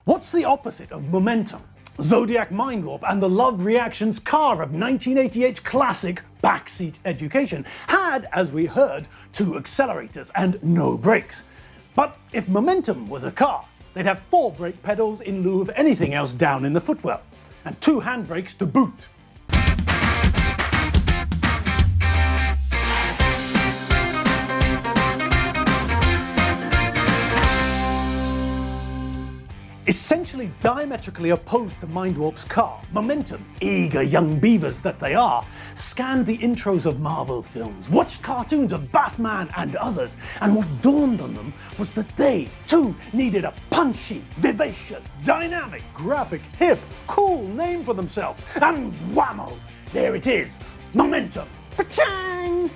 What's the opposite of momentum? Zodiac, Mindwarp and the Love Reactions car of 1988's classic Backseat Education had, as we heard, 2 accelerators and no brakes. But if momentum was a car, they'd have 4 brake pedals in lieu of anything else down in the footwell, and 2 handbrakes to boot. Essentially diametrically opposed to Mindwarp's car, Momentum, eager young beavers that they are, scanned the intros of Marvel films, watched cartoons of Batman and others, and what dawned on them was that they, too, needed a punchy, vivacious, dynamic, graphic, hip, cool name for themselves. And whammo! There it is! Momentum! Pachang!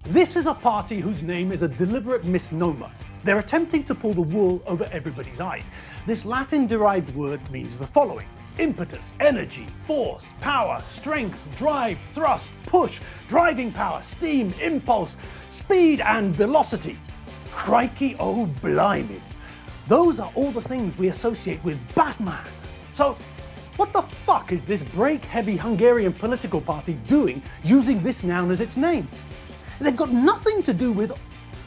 This is a party whose name is a deliberate misnomer. They're attempting to pull the wool over everybody's eyes. This Latin-derived word means the following: impetus, energy, force, power, strength, drive, thrust, push, driving power, steam, impulse, speed and velocity. Crikey, oh blimey. Those are all the things we associate with Batman. So, what the fuck is this brake-heavy Hungarian political party doing using this noun as its name? They've got nothing to do with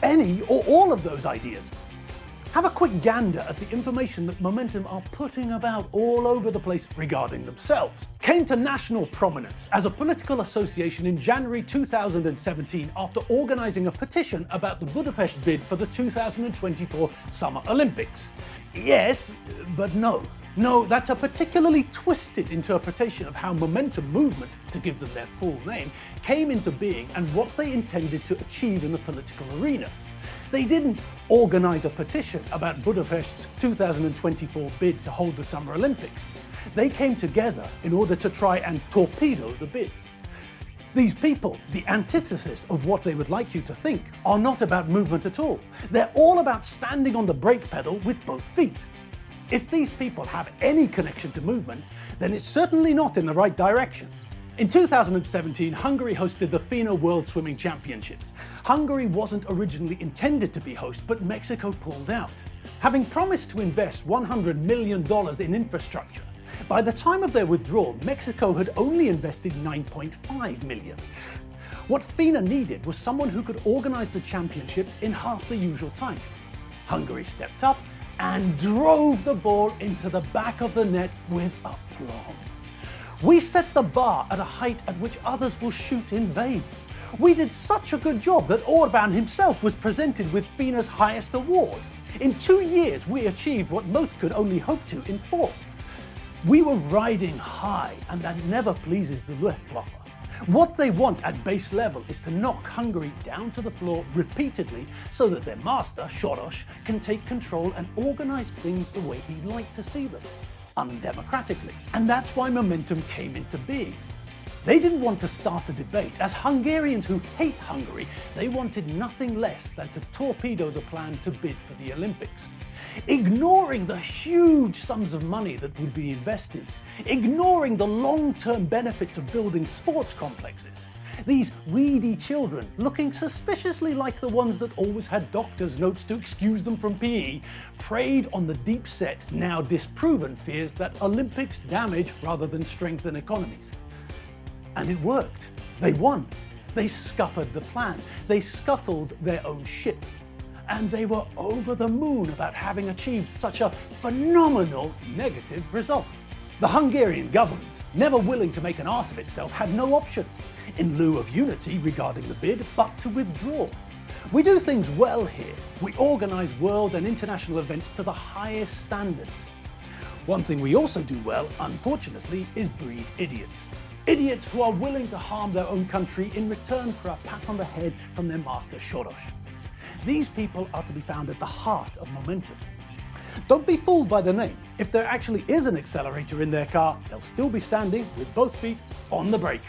any or all of those ideas. Have a quick gander at the information that Momentum are putting about all over the place regarding themselves. Came to national prominence as a political association in January 2017 after organising a petition about the Budapest bid for the 2024 Summer Olympics. Yes, but no. No, that's a particularly twisted interpretation of how Momentum Movement, to give them their full name, came into being and what they intended to achieve in the political arena. They didn't organise a petition about Budapest's 2024 bid to hold the Summer Olympics. They came together in order to try and torpedo the bid. These people, the antithesis of what they would like you to think, are not about movement at all. They're all about standing on the brake pedal with both feet. If these people have any connection to movement, then it's certainly not in the right direction. In 2017, Hungary hosted the FINA World Swimming Championships. Hungary wasn't originally intended to be host, but Mexico pulled out. Having promised to invest $100 million in infrastructure, by the time of their withdrawal, Mexico had only invested $9.5 million. What FINA needed was someone who could organise the championships in half the usual time. Hungary stepped up and drove the ball into the back of the net with aplomb. We set the bar at a height at which others will shoot in vain. We did such a good job that Orban himself was presented with FINA's highest award. In 2 years, we achieved what most could only hope to in 4. We were riding high, and that never pleases the Luftwaffe. What they want at base level is to knock Hungary down to the floor repeatedly so that their master, Soros, can take control and organise things the way he'd like to see them, undemocratically. And that's why Momentum came into being. They didn't want to start a debate. As Hungarians who hate Hungary, they wanted nothing less than to torpedo the plan to bid for the Olympics. Ignoring the huge sums of money that would be invested, ignoring the long-term benefits of building sports complexes. These weedy children, looking suspiciously like the ones that always had doctor's notes to excuse them from PE, preyed on the deep-set, now disproven fears that Olympics damage rather than strengthen economies. And it worked. They won. They scuppered the plan. They scuttled their own ship. And they were over the moon about having achieved such a phenomenal negative result. The Hungarian government, never willing to make an arse of itself, had no option, in lieu of unity regarding the bid, but to withdraw. We do things well here. We organise world and international events to the highest standards. One thing we also do well, unfortunately, is breed idiots. Idiots who are willing to harm their own country in return for a pat on the head from their master Soros. These people are to be found at the heart of Momentum. Don't be fooled by the name. If there actually is an accelerator in their car, they'll still be standing with both feet on the brake.